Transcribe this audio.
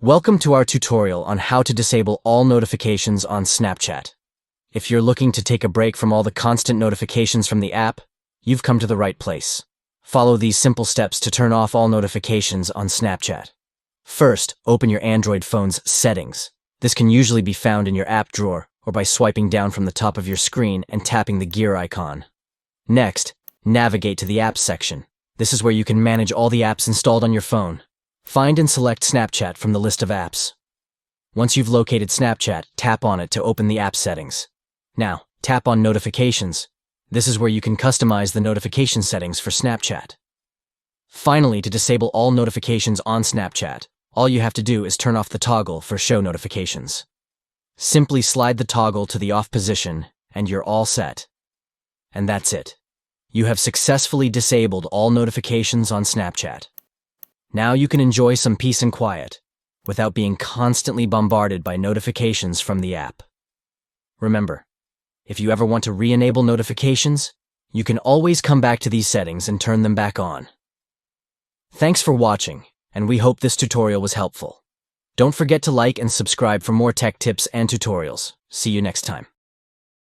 Welcome to our tutorial on how to disable all notifications on Snapchat. If you're looking to take a break from all the constant notifications from the app, you've come to the right place. Follow these simple steps to turn off all notifications on Snapchat. First, open your Android phone's settings. This can usually be found in your app drawer or by swiping down from the top of your screen and tapping the gear icon. Next, navigate to the apps section. This is where you can manage all the apps installed on your phone. Find and select Snapchat from the list of apps. Once you've located Snapchat, tap on it to open the app settings. Now, tap on Notifications. This is where you can customize the notification settings for Snapchat. Finally, to disable all notifications on Snapchat, all you have to do is turn off the toggle for Show Notifications. Simply slide the toggle to the off position, and you're all set. And that's it. You have successfully disabled all notifications on Snapchat. Now you can enjoy some peace and quiet, without being constantly bombarded by notifications from the app. Remember, if you ever want to re-enable notifications, you can always come back to these settings and turn them back on. Thanks for watching, and we hope this tutorial was helpful. Don't forget to like and subscribe for more tech tips and tutorials. See you next time.